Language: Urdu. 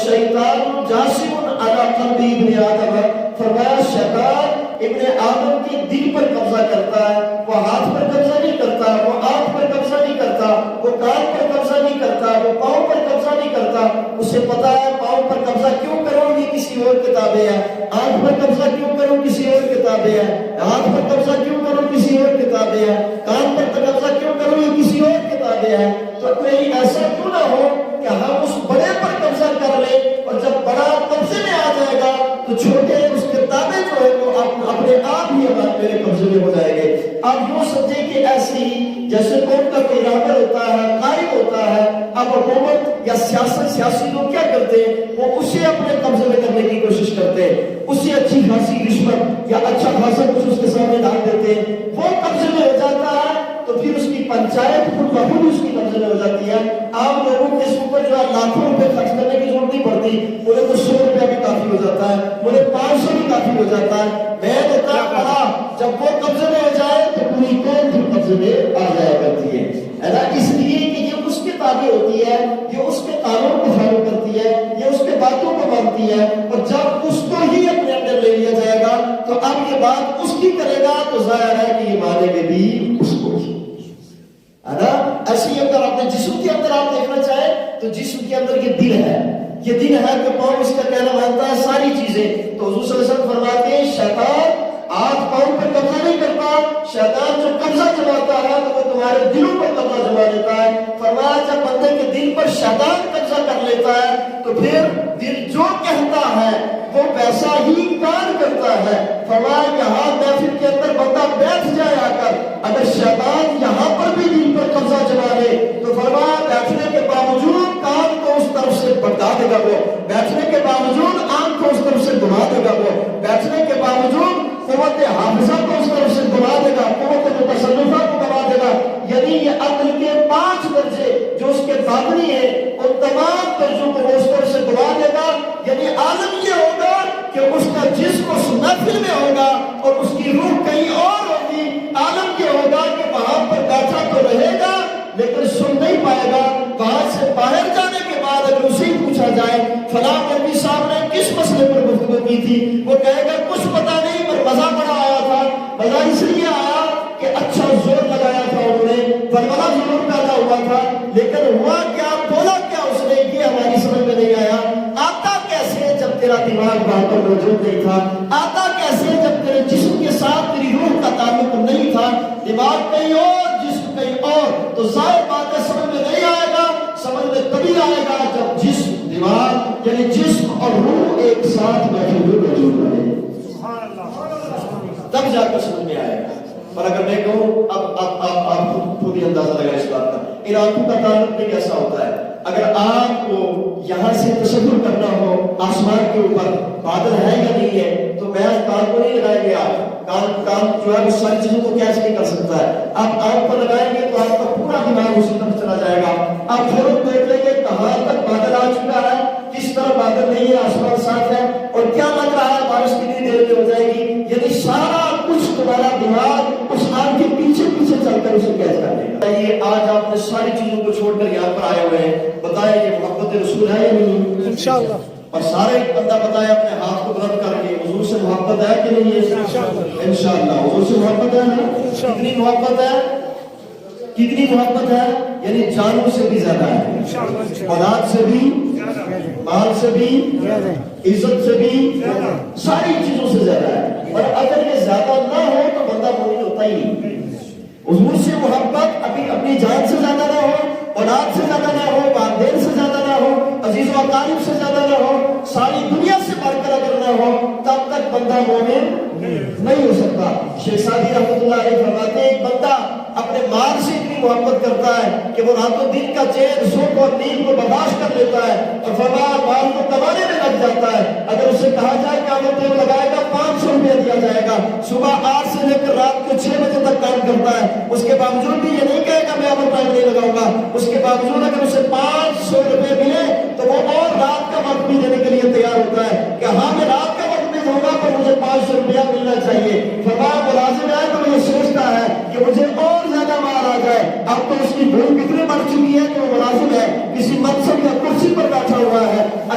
الشیطان جاسم علی قلب ابن آدم، فرمایا شیطان ابن آدم کے دل پر قبضہ کرتا ہے، وہ ہاتھ پر قبضہ نہیں کرتا، وہ آنکھ پر قبضہ نہیں کرتا، وہ کان پر قبضہ نہیں کرتا، وہ پاؤں پر قبضہ نہیں کرتا۔ اسے پتا ہے پاؤں پر قبضہ کیوں کروں، یہ کسی اور کتابیں ہیں، آنکھ پر قبضہ کیوں کروں، کسی اور کتابیں ہیں، ہاتھ پر قبضہ کیوں کروں، کسی اور کتابیں ہیں، کان پر قبضہ کیوں کروں، یہ کسی اور کتابیں ہیں۔ تو کوئی ایسا کیوں نہ ہو کہ ہم اس بڑے پر قبضہ کر لیں، اور جب بڑا قبضے میں آ جائے گا تو چھوٹے اس کتابیں جو ہے وہ اپنے آپ ہی میرے قبضے میں ہو جائے گے۔ آپ یوں سمجھیں کہ ایسی جیسے قوم کا کوئی رہبر ہوتا ہے، قائد ہوتا ہے، اب حکومت یا سیاسی لوگ کیا کرتے ہیں، وہ اسے اپنے قبضے میں کرنے کی کوشش کرتے ہیں، اسے اچھی خاصی رشوت یا اچھا خاصا کچھ اس کے سامنے ڈال دیتے ہیں، وہ قبضے میں ہو جاتا ہے تو پھر اس کی پنچایت خود بخود اس کی قبضے میں ہو جاتی ہے۔ عام لوگوں کے اس اوپر جو ہے لاکھوں روپے خرچ کرنے کی ضرورت نہیں پڑتی، انہیں تو 100 روپیہ بھی کافی ہو جاتا ہے، انہیں 500 بھی کافی ہو جاتا ہے۔ میں ہوتا پڑا جب وہ قبضے میں ہو جائے تو پوری قوم پھر قبضے میں آ جایا کرتی ہے نا، اس لیے کہ یہ اس کے تابع ہوتی ہے، یہ اس کے قانون کو فالو کرتی ہے، یہ اس کے باتوں کو مانتی ہے، اور جب اس کو ہی اپنے اندر لے لیا جائے گا تو اب یہ بات اس کی کرے گا تو ظاہر ہے کہ یہ مانے گے بھی اس کو ہی، ہے نا۔ ایسی اگر آپ نے جسم کے اندر آپ دیکھنا چاہیں تو جسم کے اندر یہ دل ہے، یہ دل ہے کہ پاؤں اس کا کہنا مانتا ہے ساری چیزیں۔ تو حضور صلی اللہ علیہ وسلم فرماتے ہیں شیطان آنکھ پاؤں پر قبضہ نہیں کرتا، شیطان جو قبضہ جماتا ہے تو وہ تمہارے دلوں پر قبضہ جما لیتا ہے۔ فرمایا جب بندے کے دل پر شیطان قبضہ کر لیتا ہے تو پھر دل جو کہتا ہے وہ ویسا ہی کام کرتا ہے۔ فرمایا کہ ہاں محفل کے اندر بندہ بیٹھ جائے آ کر، اگر شیطان یہاں پر بھی دل پر قبضہ جما لے تو فرمایا بیٹھنے کے باوجود کان کو اس طرف سے بھٹکا دے گا، وہ بیٹھنے کے باوجود آنکھ کو اس طرف سے گھما دے گا، وہ بیٹھنے کے باوجود قوت حافظہ کو اس طرف سے گھما دے گا، قوت متصرفہ کو گھما دے گا۔ یعنی یہ عقل کے 5 درجے جو اس کے باطنی ہیں ان تمام درجوں کو وہ اس طرف سے گھما دے گا۔ یعنی عالم یہ ہوگا کہ اس کا جسم اس محفل میں ہوگا اور اس کی روح کہیں اور ہوگی۔ عالم یہ ہوگا کہ وہاں پر بیٹھا تو رہے گا لیکن سن نہیں پائے گا۔ وہاں سے باہر جانے کے بعد اگر اسے پوچھا جائے فلاں مولوی صاحب نے کس مسئلے پر گفتگو کی تھی، وہ کہے گا کچھ پتا نہیں پر مزہ بڑا آیا تھا، مزہ اس لیے آیا کہ اچھا زور لگایا تھا انہوں نے، بڑا ضرور پیدا ہوا تھا، لیکن ہوا کیا، بولا کیا اس نے، یہ ہماری سمجھ میں نہیں آیا۔ آتا کیسے جب تیرا دماغ وہاں پر موجود نہیں تھا، آتا کیسے جب تیرے جسم کے ساتھ تیری روح کا تعلق نہیں تھا، دماغ کہیں اور جسم کہیں اور، تو ظاہر بات ہے سمجھ میں نہیں آئے گا۔ سمجھ میں تبھی آئے گا جب جسم دماغ یعنی جسم اور روح ایک ساتھ بیٹھے ہوئے موجود رہے، تب جا کر سمجھ میں آئے گا۔ اور اگر میں کہوں اب آپ خود ہی اندازہ لگائیں اس بات کا، ان آنکھوں کا تعلق بھی کیسا ہوتا ہے۔ اگر آپ کو یہاں سے تصور کرنا ہو آسمان کے اوپر بادل ہے یا نہیں ہے تو محض کان کو نہیں لگائیں گے آپ، کان جو ہے وہ ساری چیزوں کو کیسے نہیں کر سکتا ہے۔ آپ آنکھ کو لگائیں گے تو آپ کا پورا دماغ اسی طرف چلا جائے گا۔ آپ فوراً دیکھ لیں گے کہاں تک بادل آ چکا ہے، کس طرح بادل نہیں ہے، آسمان صاف ہے، اور کیا لگ رہا ہے بارش کتنی دیر میں ہو جائے گی۔ یعنی سارا کچھ تمہارا دماغ اس آنکھ کے پیچھے پیچھے چل کر اسے کیچ کر لے گا۔ یہ آج آپ نے ساری چیزوں کو چھوڑ کر یہاں پر آئے ہوئے ہیں، بتائیں یہ محبت رسول ہے یا نہیں؟ انشاءاللہ۔ اور سارے بندہ بتائے اپنے ہاتھ کو بلند کر کے حضور سے محبت ہے کہ نہیں ہے؟ انشاءاللہ حضور سے محبت ہے نا؟ کتنی محبت ہے، کتنی محبت ہے؟ یعنی جانوں سے بھی زیادہ ہے، اولاد سے بھی، مال سے بھی، عزت سے بھی، ساری چیزوں سے زیادہ ہے۔ اور اگر یہ زیادہ نہ ہو تو بندہ مومن ہوتا ہی نہیں۔ حضور سے محبت ابھی اپنی جان سے زیادہ نہ ہو، اولاد سے زیادہ نہ ہو، والدین سے زیادہ نہ ہو، عزیز و اقارب سے زیادہ نہ ہو، ساری دنیا سے بڑھ کر اگر نہ ہو تب تک بندہ مومن نہیں ہو سکتا۔ شیخ سعدی رحمۃ اللہ علیہ فرماتے ہیں ایک بندہ اپنے مال سے اتنی محبت کرتا ہے کہ وہ رات و دن کا چین سکھ اور نیند کو برداشت کر لیتا ہے، اور فرمایا مال کو کمانے میں لگ جاتا ہے۔ اگر اسے کہا جائے کہ وہ تیل لگائے گا 500 روپیہ دیا جائے گا، صبح 8 سے لے کر رات کو 6 بجے تک کام کرتا ہے، اس کے باوجود بھی یہ نہیں کہے گا میں اوور ٹائم نہیں لگاؤں گا۔ اس کے باوجود اگر اسے 500 روپے ملے تو وہ اور رات کا وقت بھی دینے کے لیے تیار ہوتا ہے کہ ہاں میں رات کا وقت نہیں دوں گا پر مجھے 500 روپیہ ملنا چاہیے۔ فرمایا ملازم ہے تو یہ سوچتا ہے کہ مجھے اور زیادہ مال آ جائے۔ اب تو اس کی بھوک اتنی بڑھ چکی ہے کہ وہ ملازم ہے، کسی منصب یا کرسی پر بیٹھا ہوا ہے،